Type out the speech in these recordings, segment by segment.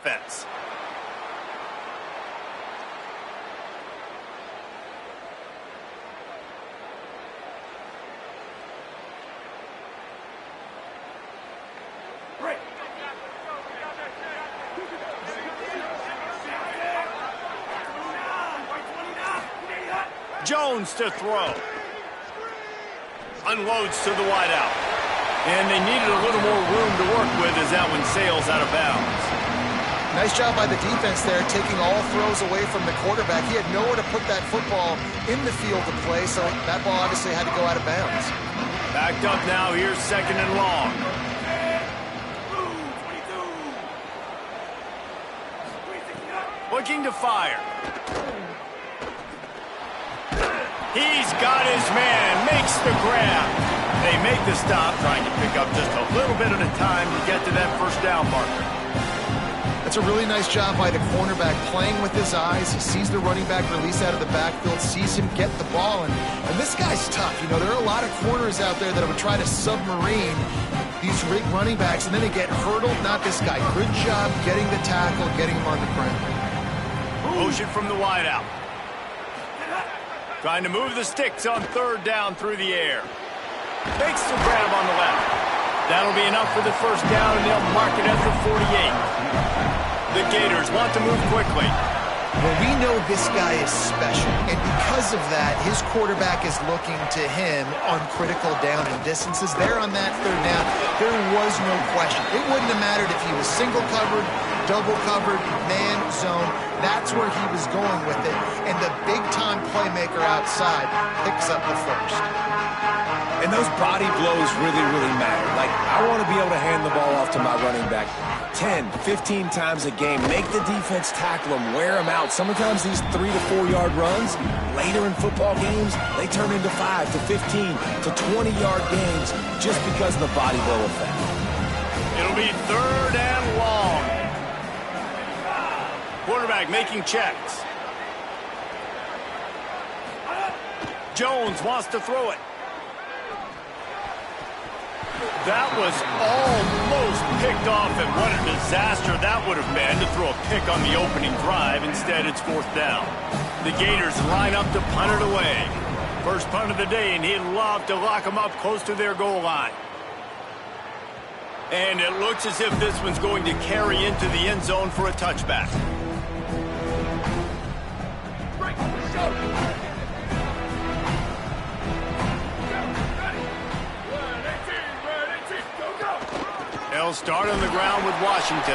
offense. Jones to throw. Unloads to the wideout. And they needed a little more room to work with as that one sails out of bounds. Nice job by the defense there, taking all throws away from the quarterback. He had nowhere to put that football in the field to play, so that ball obviously had to go out of bounds. Backed up now, here's 2nd and long. Looking to fire. He's got his man, makes the grab. They make the stop, trying to pick up just a little bit at a time to get to that first down marker. That's a really nice job by the cornerback, playing with his eyes. He sees the running back release out of the backfield, sees him get the ball, and this guy's tough. You know, there are a lot of corners out there that would try to submarine these running backs, and then they get hurdled. Not this guy. Good job getting the tackle, getting him on the ground. Motion from the wideout. Trying to move the sticks on 3rd down through the air. Makes the grab on the left. That'll be enough for the first down, and they'll mark it at the 48. The Gators want to move quickly. Well, we know this guy is special, and because of that, his quarterback is looking to him on critical down and distances. There on that 3rd down, there was no question. It wouldn't have mattered if he was single covered, double covered, man, zone. That's where he was going with it, and the big-time playmaker outside picks up the first. And those body blows really, really matter. Like, I want to be able to hand the ball off to my running back 10, 15 times a game. Make the defense tackle him, wear him out. Sometimes these 3 to 4 yard runs, later in football games, they turn into 5 to 15 to 20 yard games just because of the body blow effect. It'll be 3rd and long. Quarterback making checks. Jones wants to throw it. That was almost picked off, and what a disaster that would have been to throw a pick on the opening drive. Instead, it's 4th down. The Gators line up to punt it away. First punt of the day, and he'd love to lock them up close to their goal line. And it looks as if this one's going to carry into the end zone for a touchback. They'll start on the ground with Washington.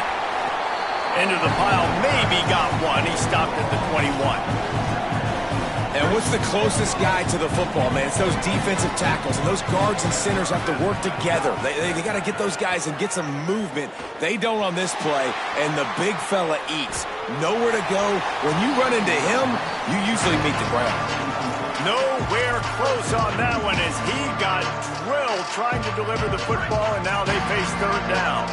Into the pile, maybe got one. He stopped at the 21. And what's the closest guy to the football, man? It's those defensive tackles, and those guards and centers have to work together. They got to get those guys and get some movement. They don't on this play, and the big fella eats. Nowhere to go. When you run into him, you usually meet the ground. Nowhere close on that one as he got drilled trying to deliver the football, and now they face 3rd down.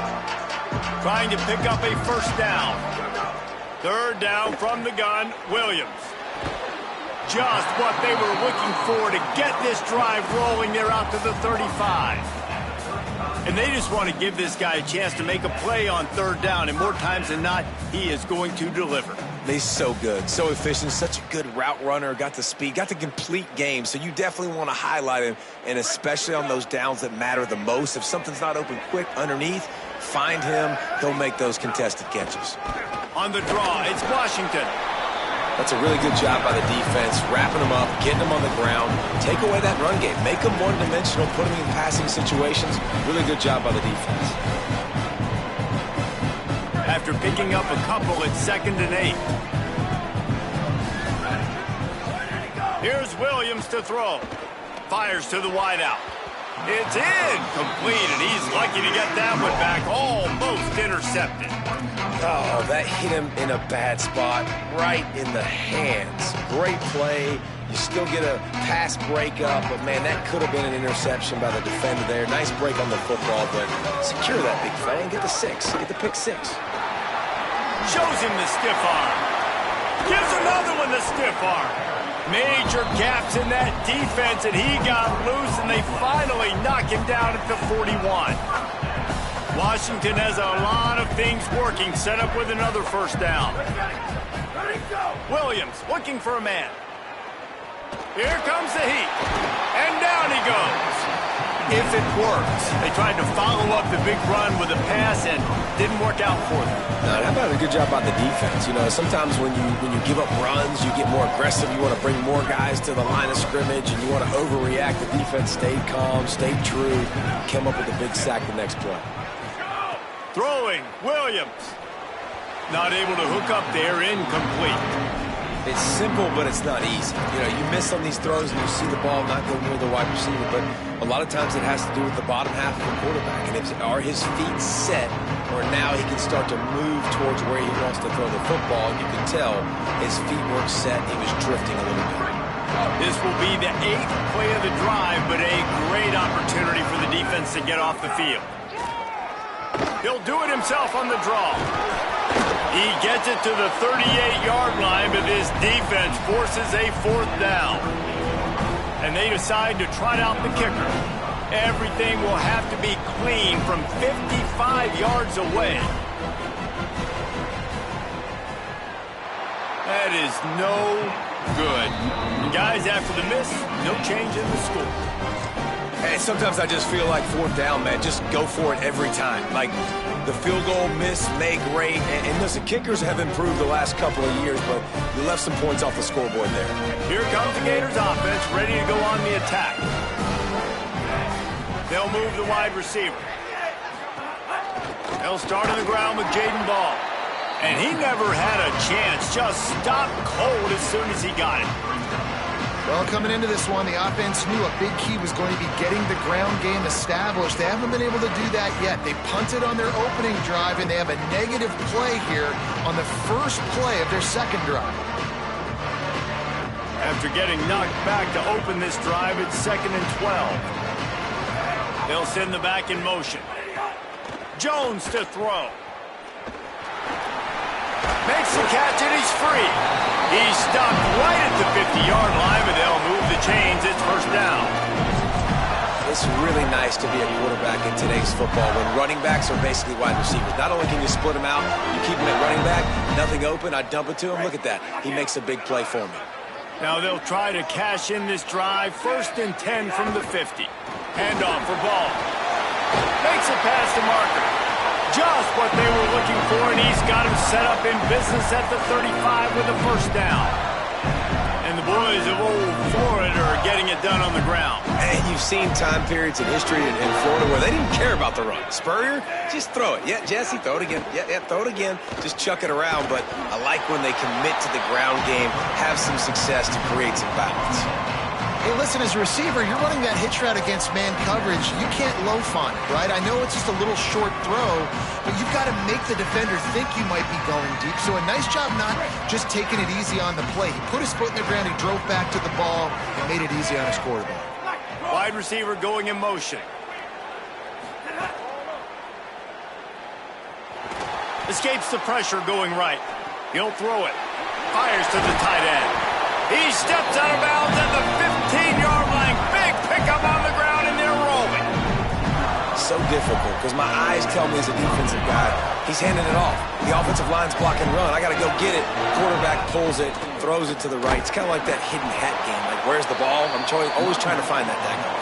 Trying to pick up a first down. 3rd down from the gun, Williams. Just what they were looking for to get this drive rolling. They're out to the 35. And they just want to give this guy a chance to make a play on 3rd down, and more times than not, he is going to deliver. He's so good, so efficient, such a good route runner, got the speed, got the complete game, so you definitely want to highlight him, and especially on those downs that matter the most. If something's not open quick underneath, find him, he'll make those contested catches. On the draw, it's Washington. That's a really good job by the defense, wrapping them up, getting them on the ground, take away that run game, make them one-dimensional, put them in passing situations. Really good job by the defense. After picking up a couple, it's 2nd and 8. Here's Williams to throw. Fires to the wideout. It's incomplete, and he's lucky to get that one back, almost intercepted. Oh, that hit him in a bad spot, right in the hands. Great play. You still get a pass breakup, but, man, that could have been an interception by the defender there. Nice break on the football, but secure that big fella and get the 6. Get the pick 6. Shows him the stiff arm. Gives another one the stiff arm. Major gaps in that defense, and he got loose, and they finally knock him down at the 41. Washington has a lot of things working, set up with another first down. Williams looking for a man. Here comes the heat. And down he goes. If it works. They tried to follow up the big run with a pass and didn't work out for them. No, how about a good job by the defense? You know, sometimes when you give up runs, you get more aggressive. You want to bring more guys to the line of scrimmage, and you want to overreact. The defense stayed calm, stayed true, came up with a big sack the next play. Throwing, Williams. Not able to hook up there, incomplete. It's simple, but it's not easy. You know, you miss on these throws and you see the ball not go near the wide receiver, but a lot of times it has to do with the bottom half of the quarterback. And are his feet set, or now he can start to move towards where he wants to throw the football? You can tell his feet weren't set. He was drifting a little bit. This will be the 8th play of the drive, but a great opportunity for the defense to get off the field. He'll do it himself on the draw. He gets it to the 38-yard line, but this defense forces a 4th down. And they decide to trot out the kicker. Everything will have to be clean from 55 yards away. That is no good. And guys, after the miss, no change in the score. And sometimes I just feel like 4th down, man. Just go for it every time. Like, the field goal miss, make great. And listen, kickers have improved the last couple of years, but you left some points off the scoreboard there. Here comes the Gators offense, ready to go on the attack. They'll move the wide receiver. They'll start on the ground with Jaden Ball. And he never had a chance. Just stopped cold as soon as he got it. Well, coming into this one, the offense knew a big key was going to be getting the ground game established. They haven't been able to do that yet. They punted on their opening drive, and they have a negative play here on the first play of their second drive. After getting knocked back to open this drive, it's 2nd and 12. They'll send the back in motion. Jones to throw. Makes the catch, and he's free. He's stopped right at the 50-yard line, but they'll move the chains. It's first down. It's really nice to be a quarterback in today's football when running backs are basically wide receivers. Not only can you split them out, you keep them at running back, nothing open, I dump it to him. Look at that. He makes a big play for me. Now they'll try to cash in this drive. 1st and 10 from the 50. Handoff for Ball. Makes it past the marker. Just what they were looking for, and he's got him set up in business at the 35 with a first down. And the boys of old Florida are getting it done on the ground. And you've seen time periods in history in Florida where they didn't care about the run. Spurrier, just throw it. Yeah, Jesse, throw it again. Yeah, throw it again. Just chuck it around. But I like when they commit to the ground game, have some success to create some balance. Hey, listen, as a receiver, you're running that hitch route against man coverage. You can't loaf on it, right? I know it's just a little short throw, but you've got to make the defender think you might be going deep. So a nice job not just taking it easy on the play. He put his foot in the ground, he drove back to the ball, and made it easy on his quarterback. Wide receiver going in motion. Escapes the pressure going right. He'll throw it. Fires to the tight end. He steps out of bounds at the 15-yard line. Big pickup on the ground, and they're rolling. So difficult because my eyes tell me as a defensive guy, he's handing it off. The offensive line's blocking run. I got to go get it. Quarterback pulls it, throws it to the right. It's kind of like that hidden hat game. Like, where's the ball? I'm always trying to find that tackle.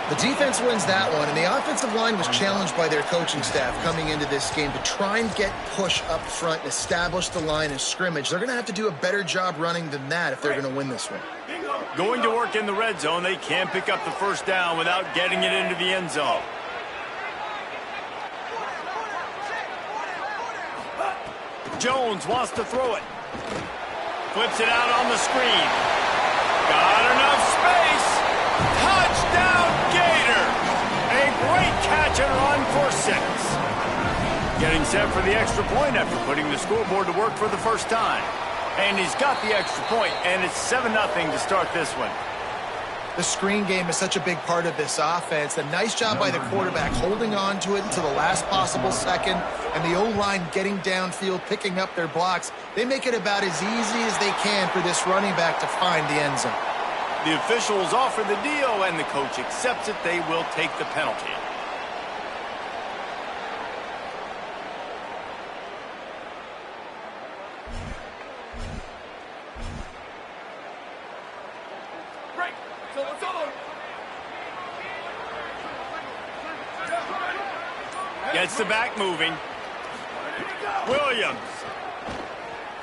The defense wins that one, and the offensive line was challenged by their coaching staff coming into this game to try and get push up front and establish the line of scrimmage. They're going to have to do a better job running than that if they're going to win this one. Going to work in the red zone. They can't pick up the first down without getting it into the end zone. Jones wants to throw it. Flips it out on the screen. Got enough space. Touchdown, Gator! A great catch and run for 6. Getting set for the extra point after putting the scoreboard to work for the first time. And he's got the extra point, and it's 7-0 to start this one. The screen game is such a big part of this offense. A nice job by the quarterback holding on to it until the last possible second, and the O-line getting downfield, picking up their blocks. They make it about as easy as they can for this running back to find the end zone. The officials offer the deal, and the coach accepts it. They will take the penalty. Gets the back moving. Williams.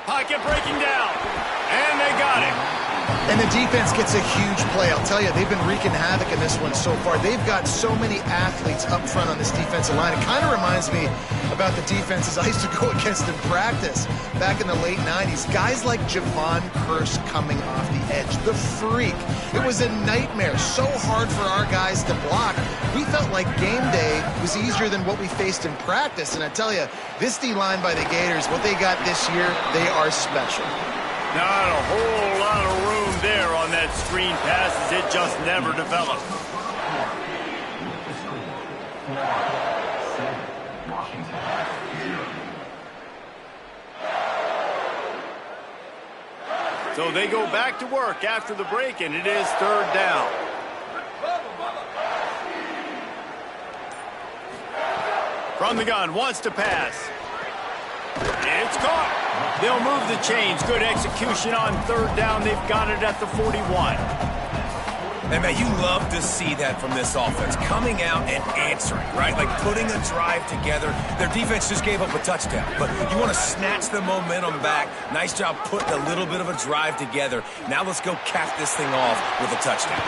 Pocket breaking down. And they got him. And the defense gets a huge play. I'll tell you, they've been wreaking havoc in this one so far. They've got so many athletes up front on this defensive line. It kind of reminds me about the defenses I used to go against in practice back in the late 90s. Guys like Javon Curse coming off the edge. The freak. It was a nightmare. So hard for our guys to block. We felt like game day was easier than what we faced in practice. And I tell you, this D-line by the Gators, what they got this year, they are special. Not a whole lot of room there on that screen pass as it just never developed. So they go back to work after the break, and it is third down. From the gun, wants to pass. It's caught. They'll move the chains. Good execution on third down. They've got it at the 41. And, man, you love to see that from this offense. Coming out and answering, right? Like putting a drive together. Their defense just gave up a touchdown. But you want to snatch the momentum back. Nice job putting a little bit of a drive together. Now let's go cap this thing off with a touchdown.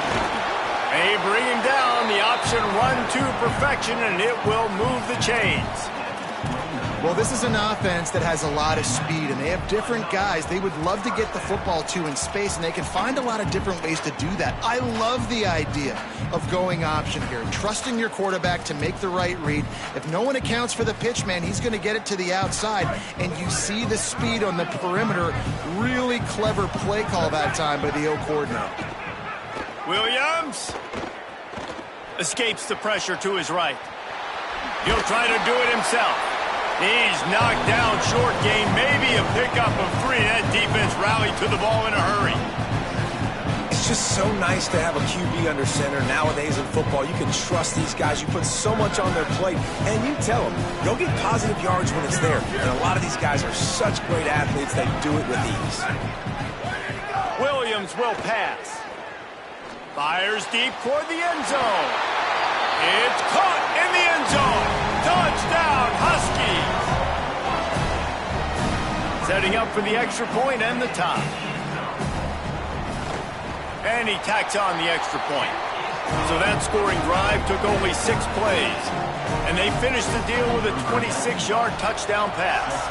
They bring him down. The option run to perfection, and it will move the chains. Well, this is an offense that has a lot of speed, and they have different guys they would love to get the football to in space, and they can find a lot of different ways to do that. I love the idea of going option here, trusting your quarterback to make the right read. If no one accounts for the pitch, man, he's going to get it to the outside, and you see the speed on the perimeter. Really clever play call that time by the O coordinator. Williams escapes the pressure to his right. He'll try to do it himself. He's knocked down short game, maybe a pickup of 3. That defense rallied to the ball in a hurry. It's just so nice to have a QB under center. Nowadays in football, you can trust these guys. You put so much on their plate, and you tell them, go get positive yards when it's there. And a lot of these guys are such great athletes, they do it with ease. Williams will pass. Fires deep toward the end zone. It's caught in the end zone. Touchdown, Huskies. Setting up for the extra point and the tie. And he tacks on the extra point. So that scoring drive took only 6 plays. And they finished the deal with a 26-yard touchdown pass.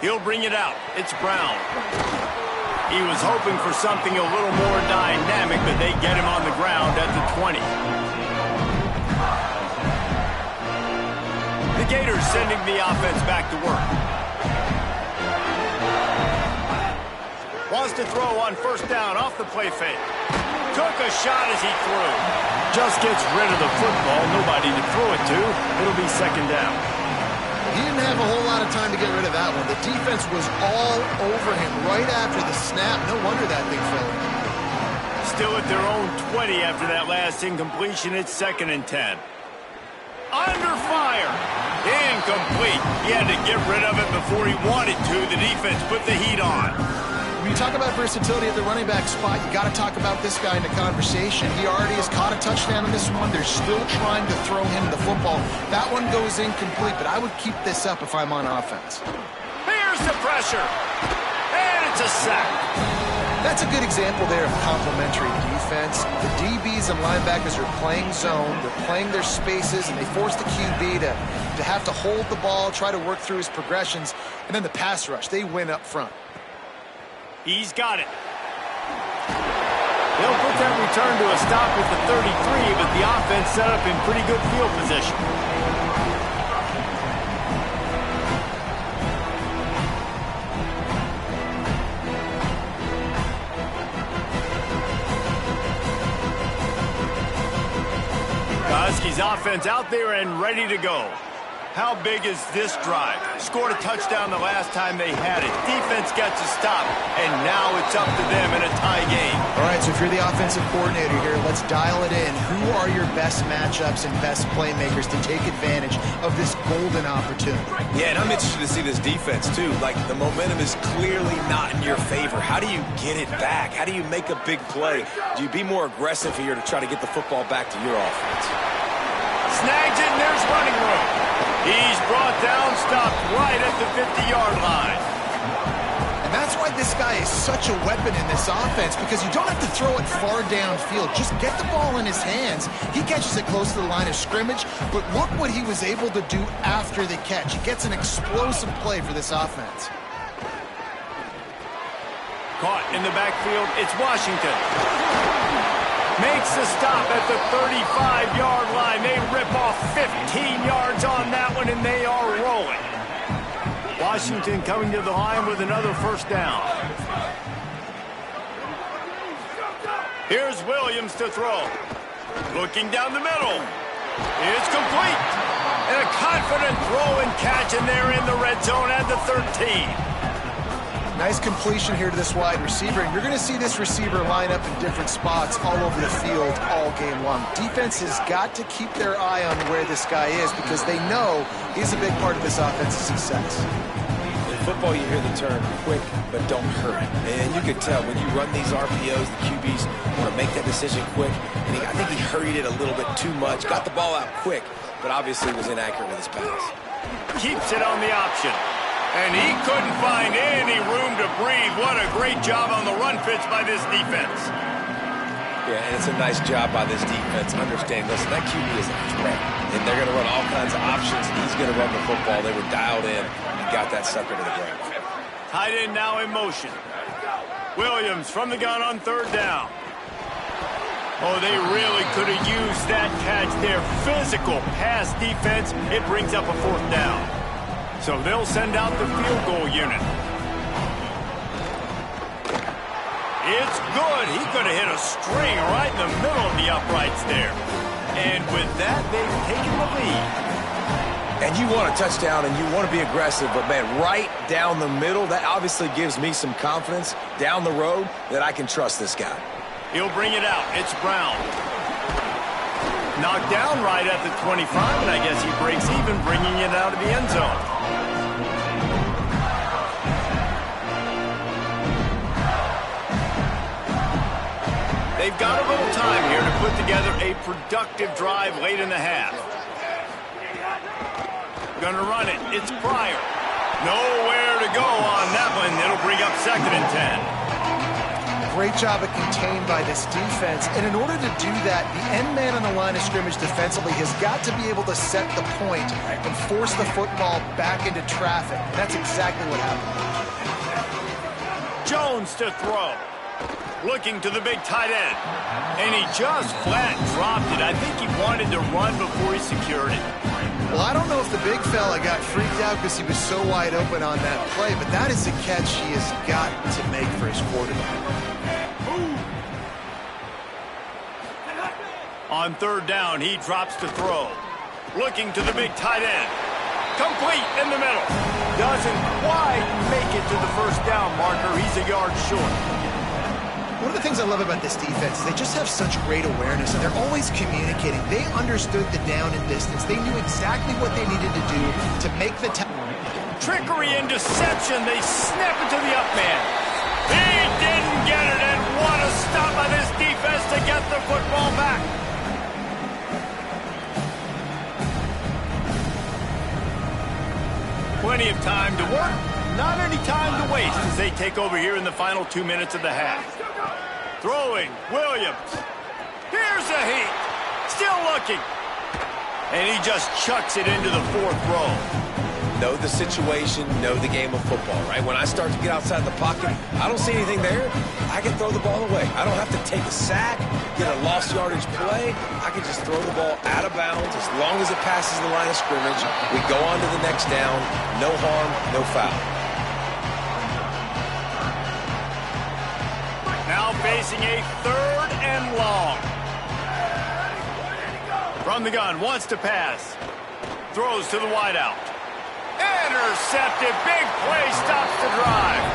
He'll bring it out. It's Brown. He was hoping for something a little more dynamic, but they get him on the ground at the 20. The Gators sending the offense back to work. Wants to throw on first down off the play fake. Took a shot as he threw. Just gets rid of the football. Nobody to throw it to. It'll be second down. He didn't have a whole lot of time to get rid of that one. The defense was all over him right after the snap. No wonder that thing fell. Still at their own 20 after that last incompletion. It's 2nd and 10. Under fire. Incomplete. He had to get rid of it before he wanted to. The defense put the heat on. When you talk about versatility at the running back spot, you got to talk about this guy in the conversation. He already has caught a touchdown in this one. They're still trying to throw him the football. That one goes incomplete, but I would keep this up if I'm on offense. Here's the pressure. And it's a sack. That's a good example there of complementary defense. The DBs and linebackers are playing zone. They're playing their spaces, and they force the QB to have to hold the ball, try to work through his progressions, and then the pass rush. They win up front. He's got it. They'll put that return to a stop at the 33, but the offense set up in pretty good field position. Huskies offense out there and ready to go. How big is this drive? Scored a touchdown the last time they had it. Defense gets a stop, and now it's up to them in a tie game. All right, so if you're the offensive coordinator here, let's dial it in. Who are your best matchups and best playmakers to take advantage of this golden opportunity? Yeah, and I'm interested to see this defense, too. Like, the momentum is clearly not in your favor. How do you get it back? How do you make a big play? Do you be more aggressive here to try to get the football back to your offense? Snags it, and there's running room. He's brought down, stopped right at the 50-yard line. And that's why this guy is such a weapon in this offense, because you don't have to throw it far downfield. Just get the ball in his hands. He catches it close to the line of scrimmage, but look what he was able to do after the catch. He gets an explosive play for this offense. Caught in the backfield, it's Washington. Makes the stop at the 35-yard line. They rip off 15 yards on that one, and they are rolling. Washington coming to the line with another first down. Here's Williams to throw. Looking down the middle. It's complete. And a confident throw and catch, and they're in the red zone at the 13. Nice completion here to this wide receiver, and you're going to see this receiver line up in different spots all over the field all game long. Defense has got to keep their eye on where this guy is, because they know he's a big part of this offense's success. In football, you hear the term quick, but don't hurry. And you can tell when you run these RPOs, the QBs want to make that decision quick. And I think he hurried it a little bit too much, got the ball out quick, but obviously was inaccurate with his pass. Keeps it on the option. And he couldn't find any room to breathe. What a great job on the run fits by this defense. Yeah, and it's a nice job by this defense. Understand, listen, that QB is a threat. And they're going to run all kinds of options. He's going to run the football. They were dialed in and got that sucker to the ground. Tight end now in motion. Williams from the gun on third down. Oh, they really could have used that catch there. Physical pass defense. It brings up a fourth down. So they'll send out the field goal unit. It's good. He could have hit a string right in the middle of the uprights there. And with that, they've taken the lead. And you want a touchdown and you want to be aggressive, but, man, right down the middle, that obviously gives me some confidence down the road that I can trust this guy. He'll bring it out. It's Brown. Knocked down right at the 25, and I guess he breaks even, bringing it out of the end zone. They've got a little time here to put together a productive drive late in the half. Gonna run it. It's Pryor. Nowhere to go on that one. It'll bring up 2nd and 10. Great job of contained by this defense. And in order to do that, the end man on the line of scrimmage defensively has got to be able to set the point and force the football back into traffic. And that's exactly what happened. Jones to throw. Looking to the big tight end. And he just flat dropped it. I think he wanted to run before he secured it. Well, I don't know if the big fella got freaked out because he was so wide open on that play, but that is a catch he has got to make for his quarterback. On third down, he drops to throw. Looking to the big tight end. Complete in the middle. Doesn't quite make it to the first down marker. He's a yard short. One of the things I love about this defense is they just have such great awareness, and they're always communicating. They understood the down and distance. They knew exactly what they needed to do to make the trickery and deception. They snap it to the up man. He didn't get it, and what a stop by this defense to get the football back. Plenty of time to work, not any time to waste as they take over here in the final 2 minutes of the half. Throwing, Williams. Here's a heat. Still looking. And he just chucks it into the fourth row. Know the situation, know the game of football, right? When I start to get outside the pocket, I don't see anything there, I can throw the ball away. I don't have to take a sack, get a lost yardage play. I can just throw the ball out of bounds as long as it passes the line of scrimmage. We go on to the next down. No harm, no foul. Now facing a 3rd and long. From the gun, wants to pass. Throws to the wideout. Intercepted. Big play. Stops the drive.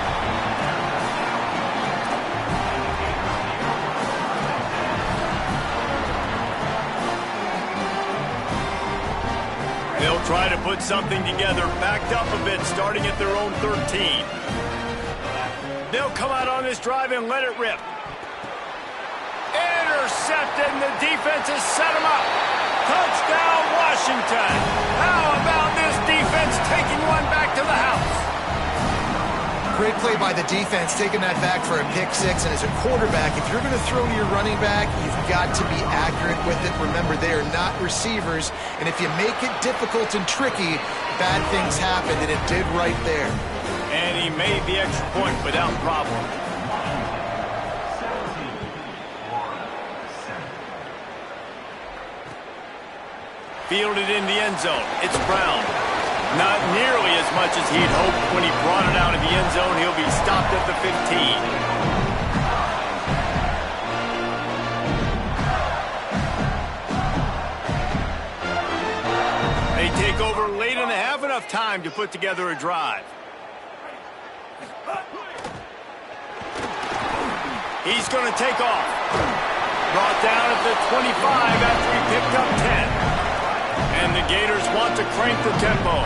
They'll try to put something together. Backed up a bit, starting at their own 13. They'll come out on this drive and let it rip. Intercepted, and the defense has set him up. Touchdown, Washington. How about this defense taking one back to the house? Great play by the defense, taking that back for a pick six. And as a quarterback, if you're going to throw to your running back, you've got to be accurate with it. Remember, they are not receivers. And if you make it difficult and tricky, bad things happen, and it did right there. And he made the extra point without problem. Fielded in the end zone. It's Brown. Not nearly as much as he'd hoped when he brought it out of the end zone. He'll be stopped at the 15. They take over late and they have enough time to put together a drive. He's going to take off. Brought down at the 25 after he picked up 10. And the Gators want to crank the tempo.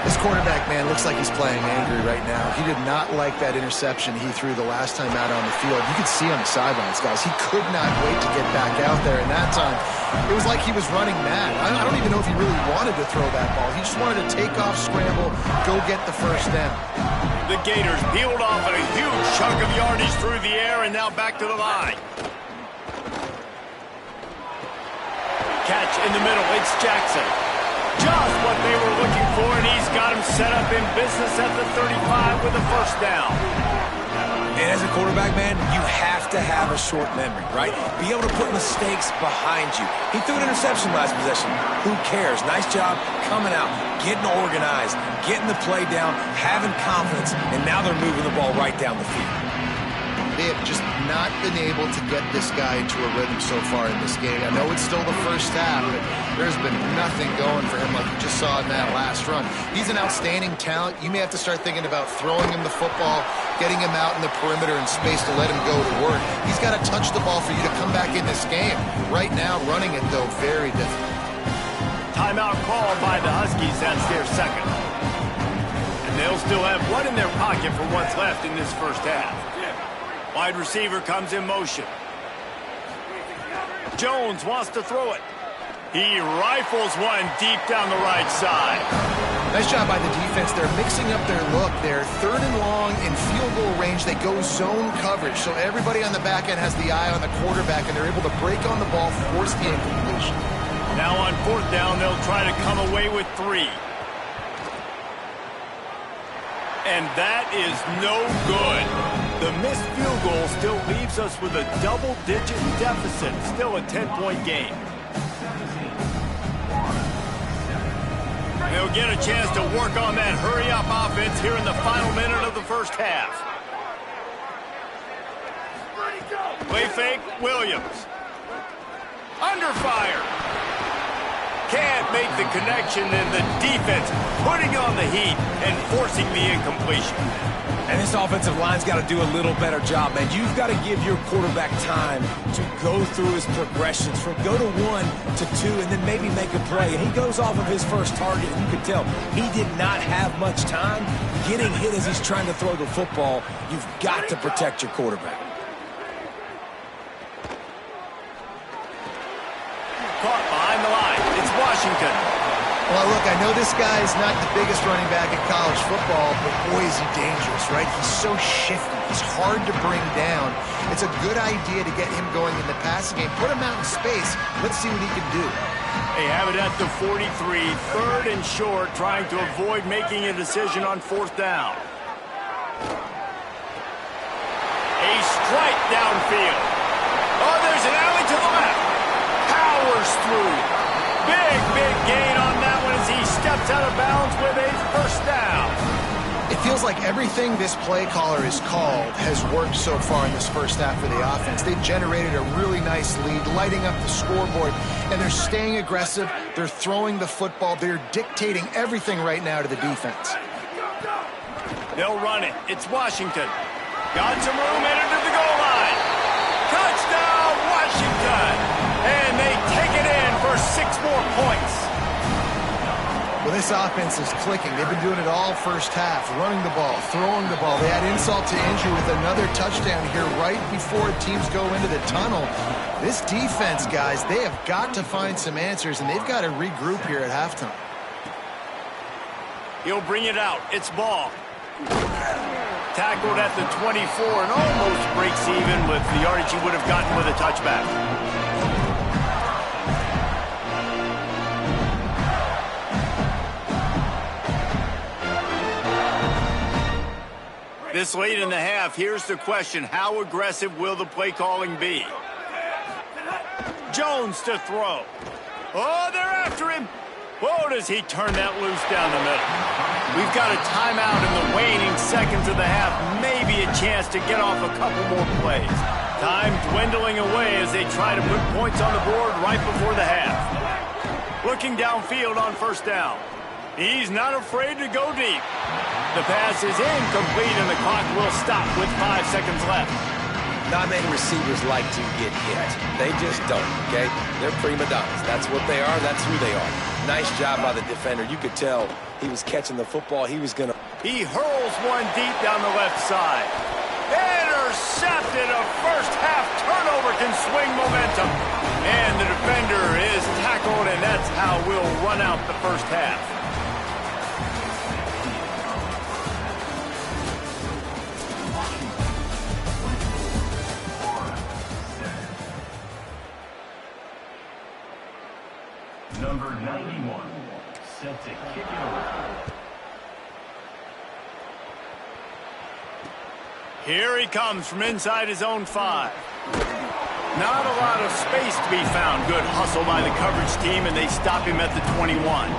This quarterback, man, looks like he's playing angry right now. He did not like that interception he threw the last time out on the field. You could see on the sidelines, guys. He could not wait to get back out there. And that time, it was like he was running mad. I don't even know if he really wanted to throw that ball. He just wanted to take off, scramble, go get the first down. The Gators peeled off a huge chunk of yardage through the air and now back to the line. Catch in the middle. It's Jackson. Just what they were looking for, and he's got him set up in business at the 35 with a first down. And as a quarterback, man, you have to have a short memory, right? Be able to put mistakes behind you. He threw an interception last possession. Who cares? Nice job coming out, getting organized, getting the play down, having confidence, and now they're moving the ball right down the field. They have just not been able to get this guy into a rhythm so far in this game. I know it's still the first half, but there's been nothing going for him like you just saw in that last run. He's an outstanding talent. You may have to start thinking about throwing him the football, getting him out in the perimeter in space to let him go to work. He's got to touch the ball for you to come back in this game. Right now, running it, though, very difficult. Timeout called by the Huskies. That's their second. And they'll still have one in their pocket for what's left in this first half. Wide receiver comes in motion. Jones wants to throw it. He rifles one deep down the right side. Nice job by the defense. They're mixing up their look. They're third and long in field goal range. They go zone coverage. So everybody on the back end has the eye on the quarterback, and they're able to break on the ball, force the incompletion. Now on fourth down, they'll try to come away with 3. And that is no good. The missed field goal still leaves us with a double-digit deficit. Still a 10-point game. They'll get a chance to work on that hurry-up offense here in the final minute of the first half. Play fake, Williams. Under fire. Can't make the connection, and the defense putting on the heat and forcing the incompletion. And this offensive line's got to do a little better job, man. You've got to give your quarterback time to go through his progressions from go to 1 to 2 and then maybe make a play. And he goes off of his first target, and you can tell he did not have much time getting hit as he's trying to throw the football. You've got to protect your quarterback. Caught behind the line. It's Washington. Well, look, I know this guy is not the biggest running back in college football, but boy, is he dangerous, right? He's so shifty. He's hard to bring down. It's a good idea to get him going in the passing game. Put him out in space. Let's see what he can do. They have it at the 43, third and short, trying to avoid making a decision on fourth down. A strike downfield. Oh, there's an alley to the left. Powers through. Big gain on that one as he steps out of bounds with a first down. It feels like everything this play caller has called has worked so far in this first half of the offense. They've generated a really nice lead, lighting up the scoreboard, and they're staying aggressive. They're throwing the football. They're dictating everything right now to the defense. They'll run it. It's Washington. Got some room, entered to the goal line. Touchdown, Washington! And they take it in for 6 more points. Well, this offense is clicking. They've been doing it all first half, running the ball, throwing the ball. They had insult to injury with another touchdown here right before teams go into the tunnel. This defense, guys, they have got to find some answers, and they've got to regroup here at halftime. He'll bring it out. It's ball. Tackled at the 24 and almost breaks even with the yardage he would have gotten with a touchback. This late in the half, here's the question. How aggressive will the play calling be? Jones to throw. Oh, they're after him. Whoa, does he turn that loose down the middle. We've got a timeout in the waning seconds of the half. Maybe a chance to get off a couple more plays. Time dwindling away as they try to put points on the board right before the half. Looking downfield on first down. He's not afraid to go deep. The pass is incomplete, and the clock will stop with 5 seconds left. Not many receivers like to get hit. They just don't, okay? They're prima donnas. That's what they are. That's who they are. Nice job by the defender. You could tell he was catching the football. He was going to... He hurls one deep down the left side. Intercepted. A first-half turnover can swing momentum. And the defender is tackled, and that's how we'll run out the first half. Number 91, set to kick it over. Here he comes from inside his own 5. Not a lot of space to be found. Good hustle by the coverage team, and they stop him at the 21.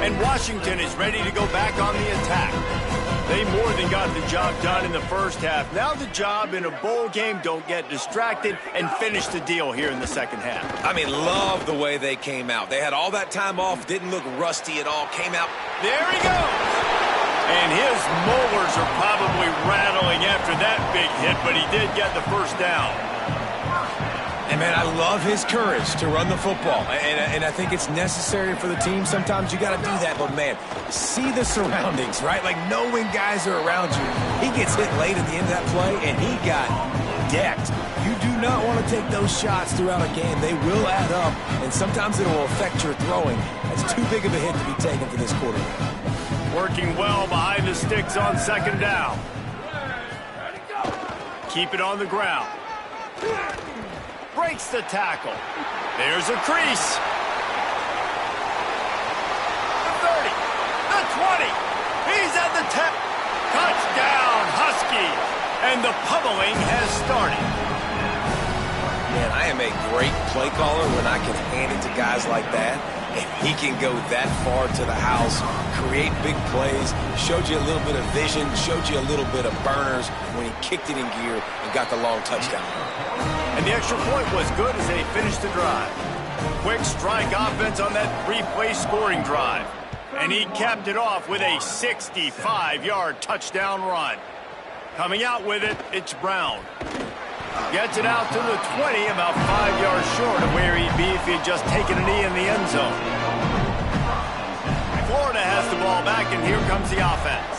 And Washington is ready to go back on the attack. They more than got the job done in the first half. Now the job in a bowl game, don't get distracted and finish the deal here in the second half. I mean, love the way they came out. They had all that time off, didn't look rusty at all, came out. There he goes. And his molars are probably rattling after that big hit, but he did get the first down. And, man, I love his courage to run the football. And I think it's necessary for the team. Sometimes you got to do that. But, man, see the surroundings, right? Like, knowing guys are around you. He gets hit late at the end of that play, and he got decked. You do not want to take those shots throughout a game. They will add up, and sometimes it will affect your throwing. That's too big of a hit to be taken for this quarterback. Working well behind the sticks on second down. Keep it on the ground. Breaks the tackle. There's a crease. The 30. The 20. He's at the 10. Touchdown, Huskies. And the pummeling has started. Man, I am a great play caller when I can hand it to guys like that. And he can go that far to the house, create big plays, showed you a little bit of vision, showed you a little bit of burners when he kicked it in gear and got the long touchdown. And the extra point was good as they finished the drive. Quick strike offense on that 3-play scoring drive. And he capped it off with a 65-yard touchdown run. Coming out with it, it's Brown. Gets it out to the 20, about 5 yards short of where he'd be if he had just taken a knee in the end zone. Florida has the ball back, and here comes the offense.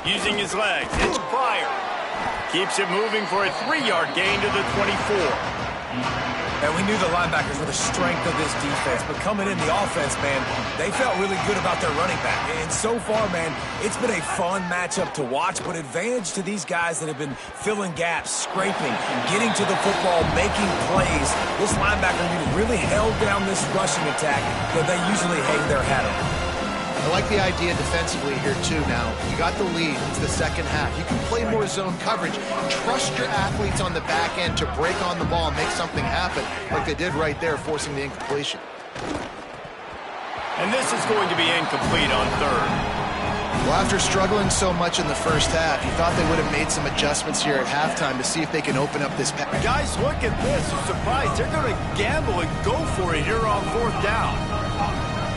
Using his legs, it's Pryor. Keeps it moving for a 3-yard gain to the 24. And we knew the linebackers were the strength of this defense, but coming in the offense, man, they felt really good about their running back. And so far, man, it's been a fun matchup to watch, but advantage to these guys that have been filling gaps, scraping, getting to the football, making plays. This linebacker unit really held down this rushing attack that they usually hang their hat on. like the idea defensively here, too, now. You got the lead. It's the second half. You can play more zone coverage. Trust your athletes on the back end to break on the ball and make something happen, like they did right there, forcing the incompletion. And this is going to be incomplete on third. Well, after struggling so much in the first half, you thought they would have made some adjustments here at halftime to see if they can open up this pass. Guys, look at this. I'm surprised. They're going to gamble and go for it here on fourth down.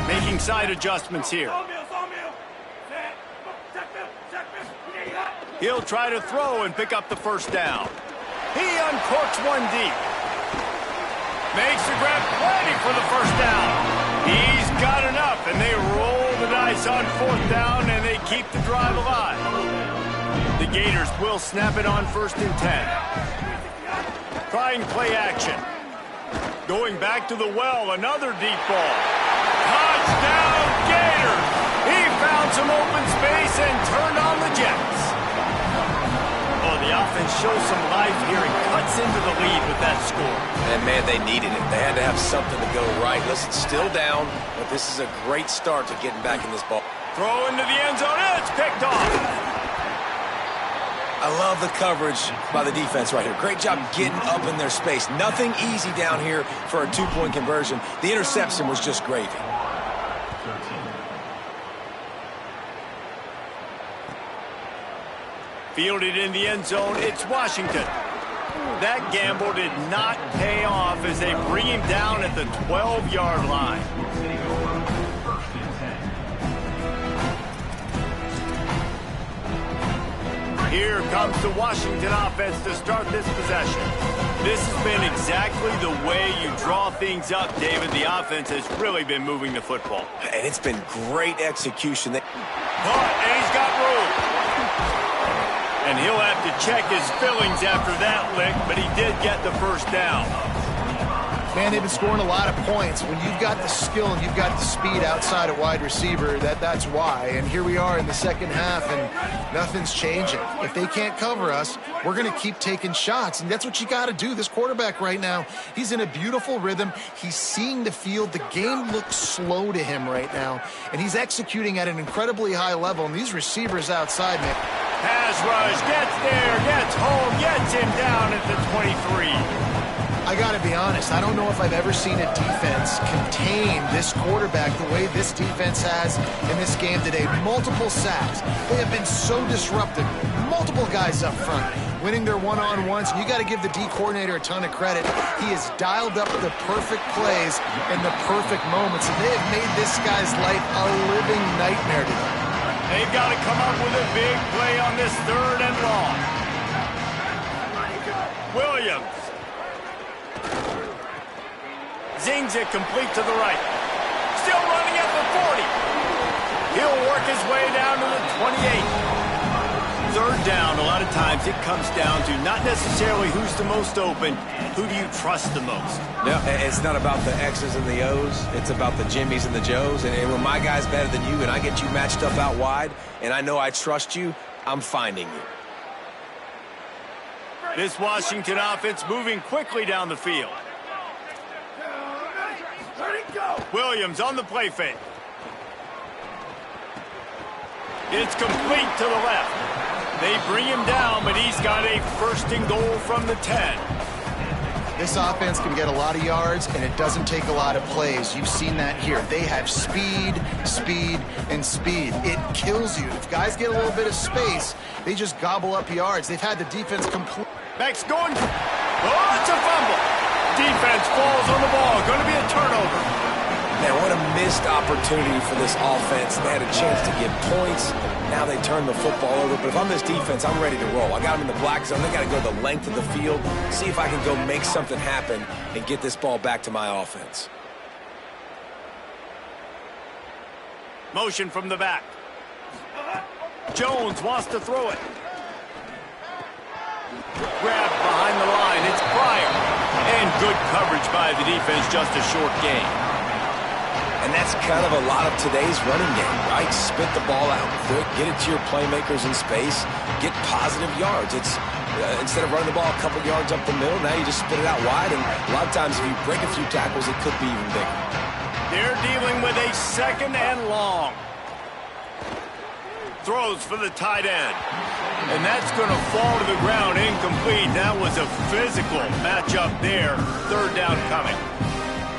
Making side adjustments here. He'll try to throw and pick up the first down. He uncorks one deep. Makes the grab, plenty for the first down. He's got enough, and they roll the dice on fourth down, and they keep the drive alive. The Gators will snap it on 1st and 10. Trying play action. Going back to the well, another deep ball. Touchdown, Gators! He found some open space and turned on the Jets. Oh, the offense shows some life here and cuts into the lead with that score. And, man, they needed it. They had to have something to go right. Listen, still down, but this is a great start to getting back in this ball. Throw into the end zone. It's picked off. I love the coverage by the defense right here. Great job getting up in their space. Nothing easy down here for a two-point conversion. The interception was just gravy. Fielded in the end zone, it's Washington. That gamble did not pay off as they bring him down at the 12-yard line. Here comes the Washington offense to start this possession. This has been exactly the way you draw things up, David. The offense has really been moving the football. And it's been great execution. And he's got room. And he'll have to check his fillings after that lick, but he did get the first down. Man, they've been scoring a lot of points. When you've got the skill and you've got the speed outside at wide receiver, that's why. And here we are in the second half, and nothing's changing. If they can't cover us, we're going to keep taking shots, and that's what you got to do. This quarterback right now, he's in a beautiful rhythm. He's seeing the field. The game looks slow to him right now, and he's executing at an incredibly high level. And these receivers outside, man. Pass rush, gets there, gets home, gets him down at the 23. I got to be honest, I don't know if I've ever seen a defense contain this quarterback the way this defense has in this game today. Multiple sacks. They have been so disruptive. Multiple guys up front winning their one-on-ones. You got to give the D coordinator a ton of credit. He has dialed up the perfect plays in the perfect moments, and they have made this guy's life a living nightmare today. They've got to come up with a big play on this 3rd and long. Williams. Zings it complete to the right. Still running at the 40. He'll work his way down to the 28. 3rd down, a lot of times it comes down to not necessarily who's the most open, who do you trust the most? No, it's not about the X's and the O's. It's about the Jimmys and the Joes. And when my guy's better than you and I get you matched up out wide and I know I trust you, I'm finding you. This Washington offense moving quickly down the field. Williams on the play fake. It's complete to the left. They bring him down, but he's got a 1st and goal from the 10. This offense can get a lot of yards, and it doesn't take a lot of plays. You've seen that here. They have speed, speed, and speed. It kills you. If guys get a little bit of space, they just gobble up yards. They've had the defense complete. Max going. Oh, it's a fumble. Defense falls on the ball. Going to be a turnover. Man, what a missed opportunity for this offense. They had a chance to get points. Now they turn the football over. But if I'm this defense, I'm ready to roll. I got them in the black zone. They got to go the length of the field, see if I can go make something happen and get this ball back to my offense. Motion from the back. Jones wants to throw it. Grab behind the line. It's Pryor. And good coverage by the defense, just a short gain. And that's kind of a lot of today's running game, right? Spit the ball out quick, get it to your playmakers in space, get positive yards. It's instead of running the ball a couple yards up the middle, now you just spit it out wide, and a lot of times if you break a few tackles, it could be even bigger. They're dealing with a 2nd and long. throws for the tight end. And that's going to fall to the ground incomplete. That was a physical matchup there. Third down coming.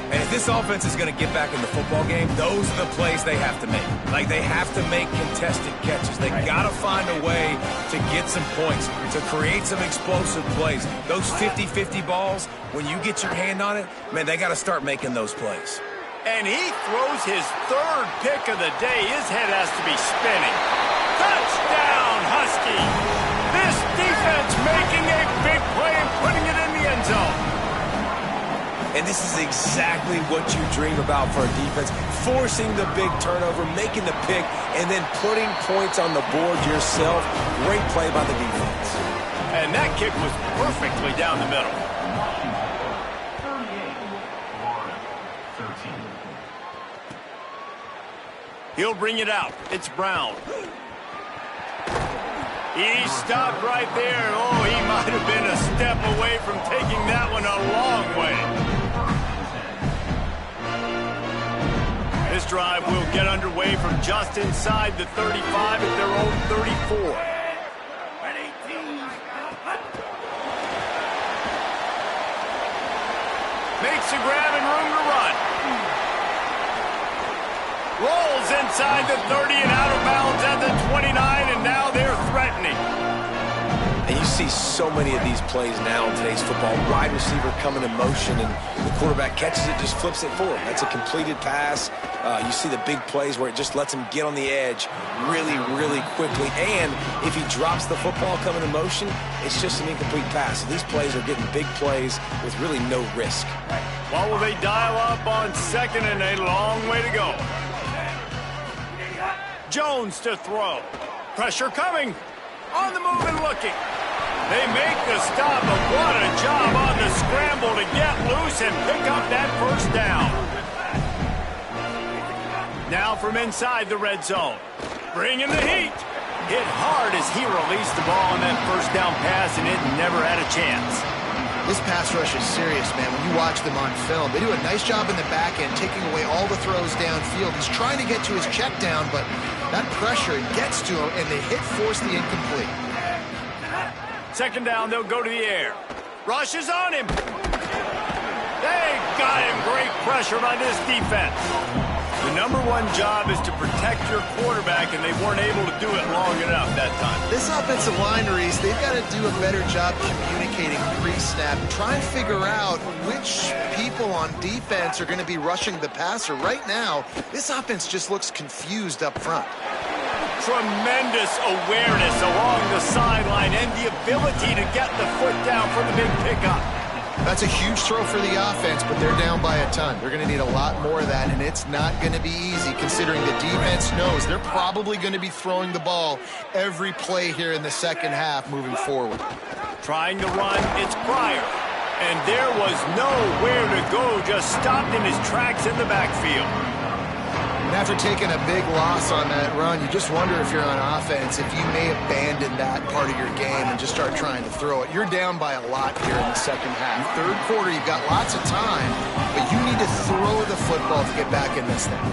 And if this offense is going to get back in the football game, those are the plays they have to make. Like, they have to make contested catches. They got to find a way to get some points, to create some explosive plays. Those 50-50 balls, when you get your hand on it, man, they got to start making those plays. And he throws his third pick of the day. His head has to be spinning. Touchdown, Husky! This defense making a big play and putting it in the end zone. And this is exactly what you dream about for a defense. Forcing the big turnover, making the pick, and then putting points on the board yourself. Great play by the defense. And that kick was perfectly down the middle. 13. He'll bring it out. It's Brown. He stopped right there. Oh, he might have been a step away from taking that one a long way. This drive will get underway from just inside the 35 at their own 34. Makes a grab and room to run. Rolls inside the 30 and out of bounds at the 29, and now they're threatening. And you see so many of these plays now in today's football. Wide receiver coming in motion, and the quarterback catches it, just flips it for him. That's a completed pass. You see the big plays where it just lets him get on the edge really, really quickly. And if he drops the football coming in motion, it's just an incomplete pass. So these plays are getting big plays with really no risk. What will they dial up on second, and a long way to go? Jones to throw. Pressure coming. On the move and looking. They make the stop, but what a job on the scramble to get loose and pick up that first down. Now from inside the red zone. Bringing the heat. Hit hard as he released the ball on that first down pass, and it never had a chance. This pass rush is serious, man. When you watch them on film, they do a nice job in the back end, taking away all the throws downfield. He's trying to get to his check down, but that pressure gets to him, and the hit forced the incomplete. Second down, they'll go to the air. Rush is on him. They got him. Great pressure by this defense. The number one job is to protect your quarterback, and they weren't able to do it long enough that time. This offensive line, Reese, they've got to do a better job communicating pre-snap and try and figure out which people on defense are going to be rushing the passer. Right now, this offense just looks confused up front. Tremendous awareness along the sideline and the ability to get the foot down for the big pickup. That's a huge throw for the offense, but they're down by a ton. They're going to need a lot more of that, and it's not going to be easy considering the defense knows they're probably going to be throwing the ball every play here in the second half moving forward. Trying to run, it's Pryor. And there was nowhere to go, just stopped in his tracks in the backfield. And after taking a big loss on that run, you just wonder if you're on offense, if you may abandon that part of your game and just start trying to throw it. You're down by a lot here in the second half. Third quarter, you've got lots of time, but you need to throw the football to get back in this thing.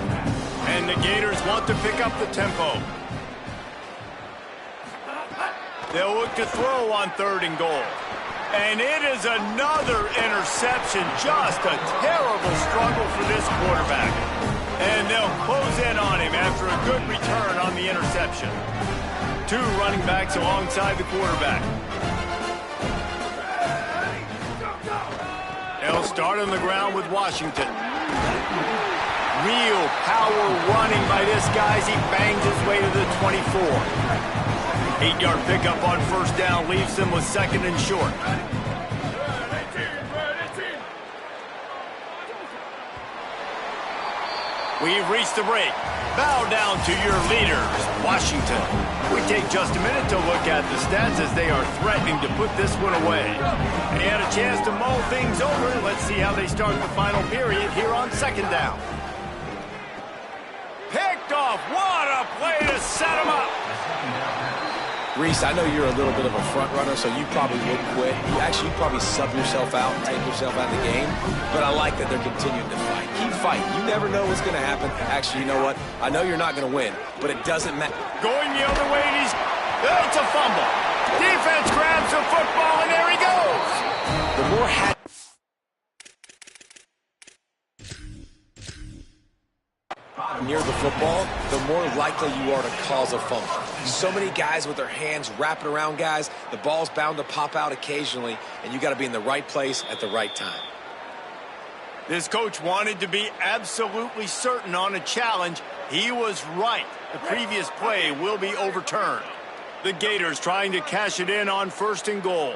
And the Gators want to pick up the tempo. They'll look to throw on third and goal. And it is another interception. Just a terrible struggle for this quarterback. And they'll close in on him after a good return on the interception. Two running backs alongside the quarterback. They'll start on the ground with Washington. Real power running by this guy as he bangs his way to the 24. 8-yard pickup on first down leaves them with second and short. We've reached the break. Bow down to your leaders, Washington. We take just a minute to look at the stats as they are threatening to put this one away. They had a chance to mull things over. Let's see how they start the final period here on second down. Picked off. What a play to set him up. Reese, I know you're a little bit of a front runner, so you probably would quit. You'd probably sub yourself out and take yourself out of the game. But I like that they're continuing to fight. Keep fight. You never know what's going to happen. Actually, you know what? I know you're not going to win, but it doesn't matter. Going the other way, and it's a fumble. Defense grabs the football, and there he goes. The more near the football, the more likely you are to cause a fumble. So many guys with their hands wrapping around guys, the ball's bound to pop out occasionally, and you got to be in the right place at the right time. This coach wanted to be absolutely certain on a challenge. He was right. The previous play will be overturned. The Gators trying to cash it in on 1st and goal.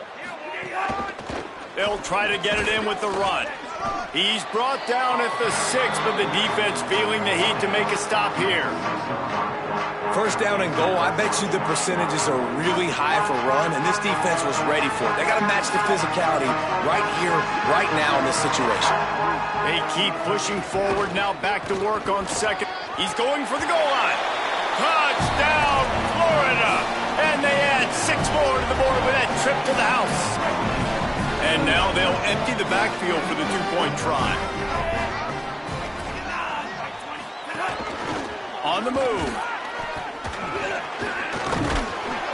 They'll try to get it in with the run. He's brought down at the 6, but the defense feeling the heat to make a stop here. 1st down and goal, I bet you the percentages are really high for run, and this defense was ready for it. They got to match the physicality right here, right now in this situation. They keep pushing forward, now back to work on 2nd. He's going for the goal line. Touchdown, Florida! And they add 6 more to the board with that trip to the house. And now they'll empty the backfield for the 2-point try. On the move.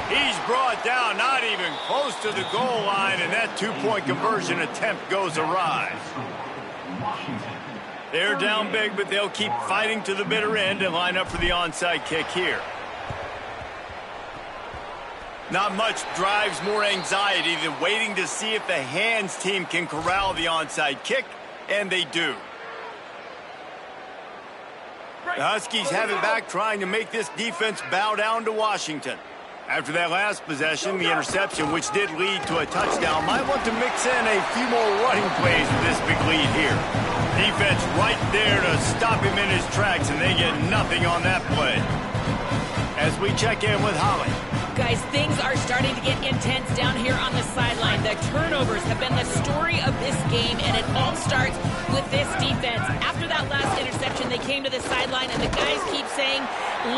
He's brought down, not even close to the goal line, and that 2-point conversion attempt goes awry. They're down big, but they'll keep fighting to the bitter end and line up for the onside kick here. Not much drives more anxiety than waiting to see if the hands team can corral the onside kick, and they do. The Huskies have it back, trying to make this defense bow down to Washington. After that last possession, the interception, which did lead to a touchdown, might want to mix in a few more running plays with this big lead here. Defense right there to stop him in his tracks, and they get nothing on that play. As we check in with Holly. Guys, things are starting to get intense down here on the sideline. The turnovers have been the story of this game, and it all starts with this defense. After that last interception, they came to the sideline, and the guys keep saying,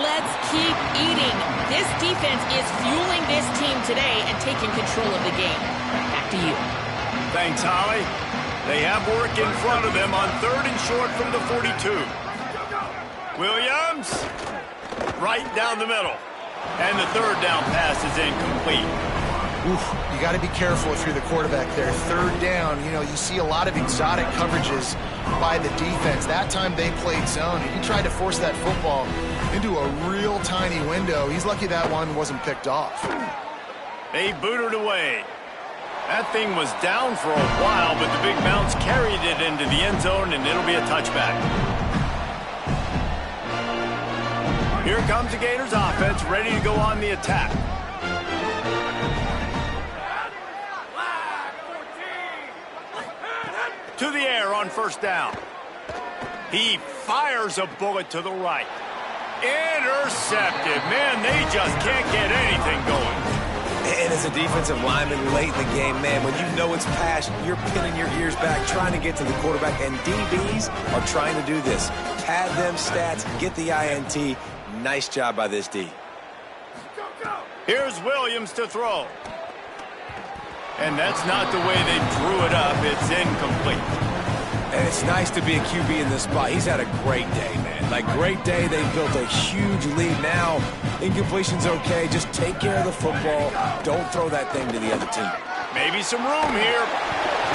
let's keep eating. This defense is fueling this team today and taking control of the game. Back to you. Thanks, Holly. They have work in front of them on 3rd and short from the 42. Williams, right down the middle. And the 3rd down pass is incomplete. You got to be careful if you're the quarterback there. 3rd down, you see a lot of exotic coverages by the defense. That time they played zone, and he tried to force that football into a real tiny window. He's lucky that one wasn't picked off. They booted away. That thing was down for a while, but the big bounce carried it into the end zone, and it'll be a touchback. Here comes the Gators offense, ready to go on the attack. To the air on 1st down. He fires a bullet to the right. Intercepted. Man, they just can't get anything going. And as a defensive lineman late in the game, man, when you know it's past, you're pinning your ears back, trying to get to the quarterback, and DBs are trying to do this. Pad them stats, get the INT. Nice job by this D. Here's Williams to throw. And that's not the way they drew it up. It's incomplete. And it's nice to be a QB in this spot. He's had a great day, man. Like, great day. They built a huge lead. Now, incompletion's okay. Just take care of the football. Don't throw that thing to the other team. Maybe some room here.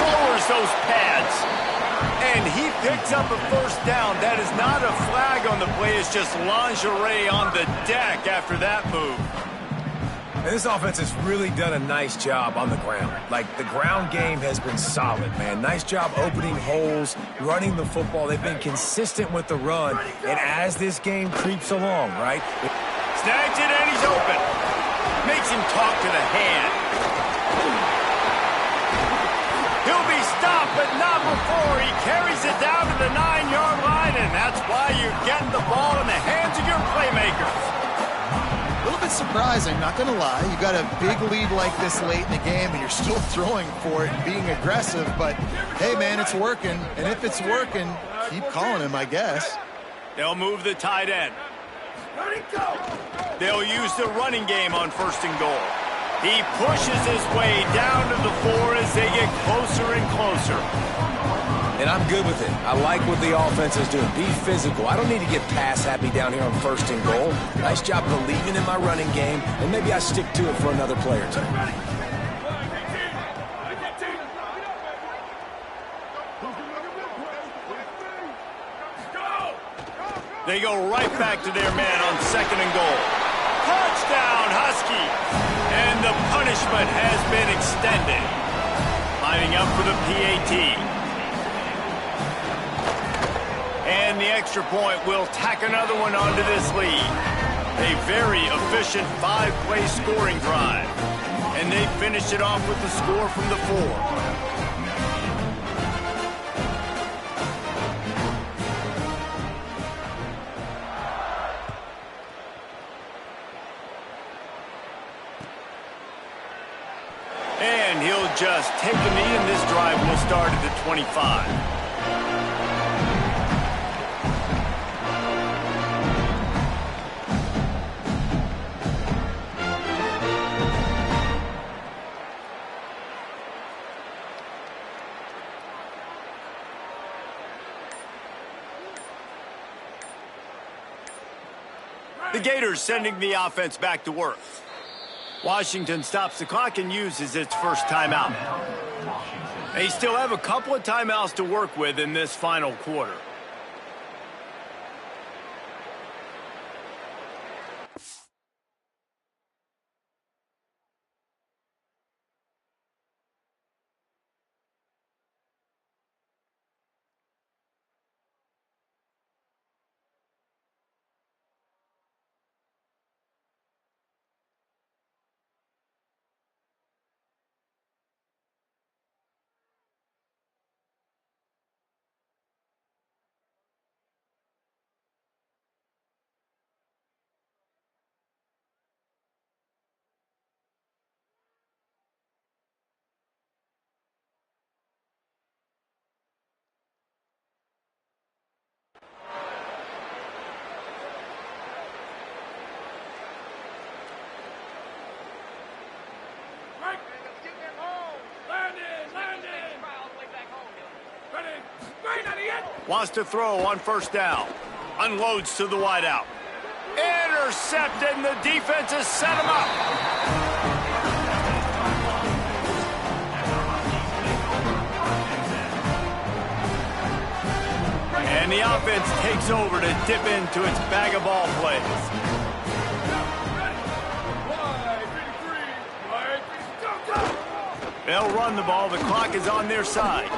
Lowers those pads. And he picks up a 1st down. That is not a flag on the play. It's just lingerie on the deck after that move. And this offense has really done a nice job on the ground. Like, the ground game has been solid, man. Nice job opening holes, running the football. They've been consistent with the run. And as this game creeps along, right? Snags it and he's open. Makes him talk to the hand. He'll be stopped, but not before he carries it down to the 9-yard line, and that's why you're getting the ball in the hands of your playmakers. A little bit surprising, not going to lie. You got a big lead like this late in the game, and you're still throwing for it and being aggressive, but hey, man, it's working. And if it's working, keep calling him, I guess. They'll move the tight end. They'll use the running game on 1st and goal. He pushes his way down to the 4 as they get closer and closer. And I'm good with it. I like what the offense is doing. Be physical. I don't need to get pass happy down here on 1st and goal. Nice job believing in my running game, and maybe I stick to it for another play or two. They go right back to their man on 2nd and goal. Touchdown, Huskies! And the punishment has been extended. Lining up for the PAT. And the extra point will tack another one onto this lead. A very efficient 5-play scoring drive. And they finish it off with the score from the 4. And he'll just take a knee, and this drive will start at the 25. The Gators sending the offense back to work. Washington stops the clock and uses its first timeout. They still have a couple of timeouts to work with in this final quarter. Wants to throw on 1st down. Unloads to the wideout. Intercepted, and the defense has set him up. And the offense takes over to dip into its bag of ball plays. They'll run the ball. The clock is on their side.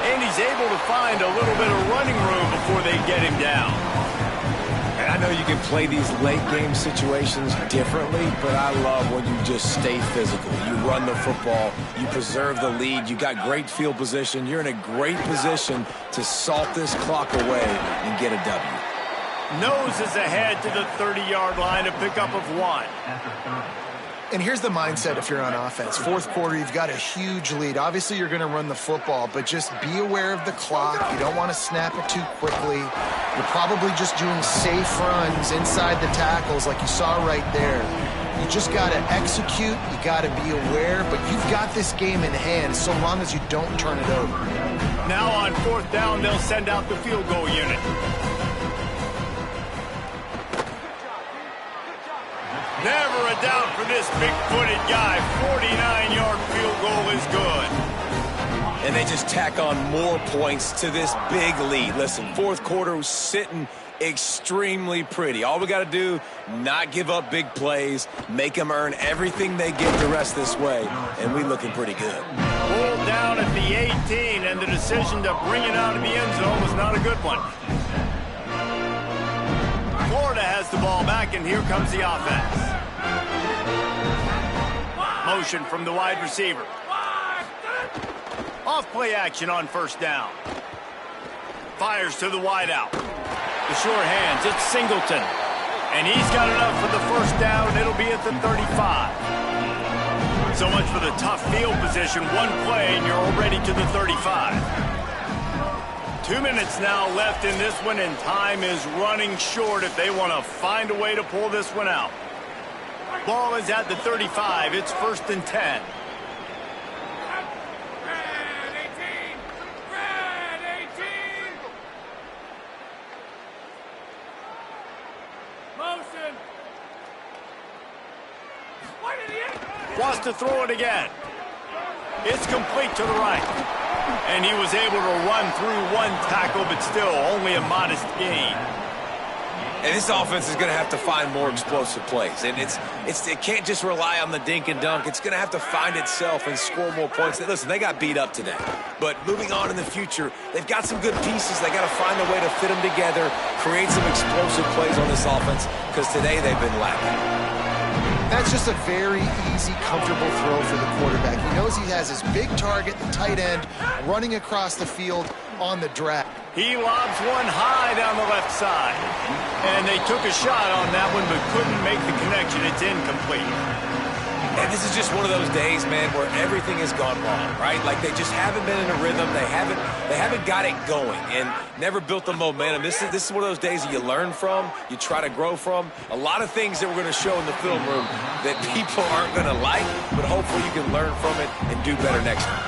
And he's able to find a little bit of running room before they get him down. And I know you can play these late-game situations differently, but I love when you just stay physical. You run the football. You preserve the lead. You got great field position. You're in a great position to salt this clock away and get a W. Nose is ahead to the 30-yard line, a pickup of 1. And here's the mindset if you're on offense. 4th quarter, you've got a huge lead. Obviously, you're going to run the football, but just be aware of the clock. You don't want to snap it too quickly. You're probably just doing safe runs inside the tackles like you saw right there. You just got to execute. You got to be aware, but you've got this game in hand so long as you don't turn it over. Now on 4th down, they'll send out the field goal unit. Never a doubt for this big-footed guy. 49-yard field goal is good. And they just tack on more points to this big lead. Listen, 4th quarter was sitting extremely pretty. All we got to do, not give up big plays, make them earn everything they get the rest this way, and we looking pretty good. Pulled down at the 18, and the decision to bring it out of the end zone was not a good one. Florida has the ball back, and here comes the offense. Motion from the wide receiver. Off play action on 1st down. Fires to the wideout. The sure hands, it's Singleton. And he's got enough for the 1st down. It'll be at the 35. So much for the tough field position. One play, and you're already to the 35. 2 minutes now left in this one, and time is running short if they want to find a way to pull this one out. Ball is at the 35. It's 1st and 10. Wants to throw it again. It's complete to the right. And he was able to run through one tackle, but still only a modest gain. And this offense is going to have to find more explosive plays. And it can't just rely on the dink and dunk. It's going to have to find itself and score more points. Listen, they got beat up today. But moving on in the future, they've got some good pieces. They got to find a way to fit them together, create some explosive plays on this offense, because today they've been lacking. That's just a very easy, comfortable throw for the quarterback. He knows he has his big target, the tight end, running across the field on the drag. He lobs one high down the left side. And they took a shot on that one, but couldn't make the connection. It's incomplete. And this is just one of those days, man, where everything has gone wrong, right? Like they just haven't been in a rhythm. They haven't got it going and never built the momentum. This is one of those days that you learn from, you try to grow from. A lot of things that we're going to show in the film room that people aren't going to like, but hopefully you can learn from it and do better next time.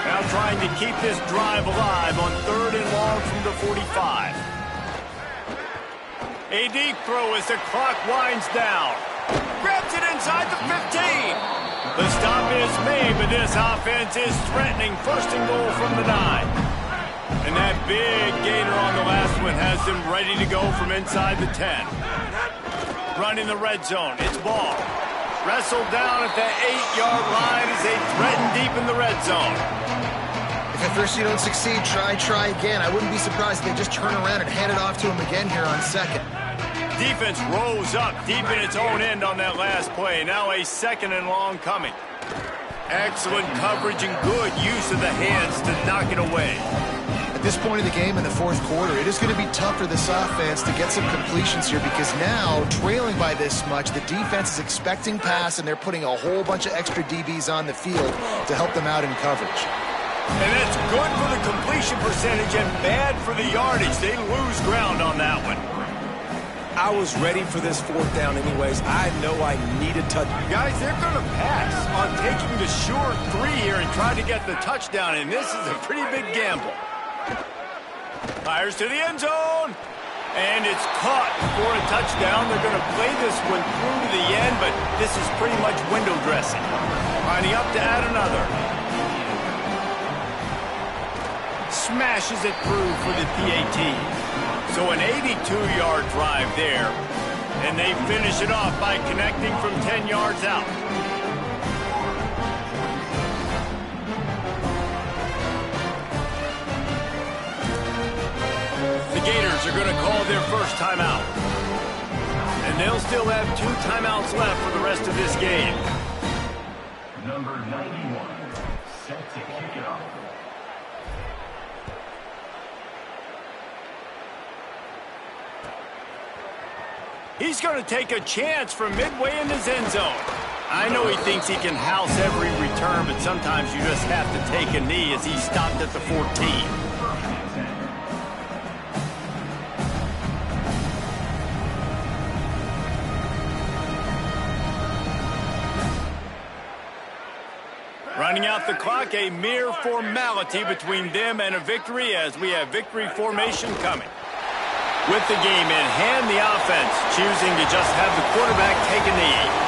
Now trying to keep this drive alive on 3rd and long from the 45. A deep throw as the clock winds down. Grabs it inside the 15. The stop is made, but this offense is threatening 1st and goal from the 9. And that big gainer on the last one has them ready to go from inside the 10. Running the red zone. It's ball. Wrestled down at the 8-yard line as they threaten deep in the red zone. If at first you don't succeed, try again. I wouldn't be surprised if they just turn around and hand it off to him again here on 2nd. Defense rose up deep in its own end on that last play. Now a 2nd and long coming. Excellent coverage and good use of the hands to knock it away. At this point in the game in the 4th quarter, it is going to be tough for this offense to get some completions here because now, trailing by this much, the defense is expecting pass and they're putting a whole bunch of extra DBs on the field to help them out in coverage. And that's good for the completion percentage and bad for the yardage. They lose ground on that one. I was ready for this 4th down anyways. I know I need a touch. Guys, they're going to pass on taking the sure 3 here and try to get the touchdown, and this is a pretty big gamble. Fires to the end zone, and it's caught for a touchdown. They're going to play this one through to the end, but this is pretty much window dressing. Lining up to add another. Smashes it through for the PAT. So an 82-yard drive there, and they finish it off by connecting from 10 yards out. The Gators are going to call their first timeout. And they'll still have 2 timeouts left for the rest of this game. Number 91, set to kick it off. He's going to take a chance from midway in his end zone. I know he thinks he can house every return, but sometimes you just have to take a knee as he stopped at the 14. Running out the clock, a mere formality between them and a victory as we have victory formation coming. With the game in hand, the offense choosing to just have the quarterback take a knee.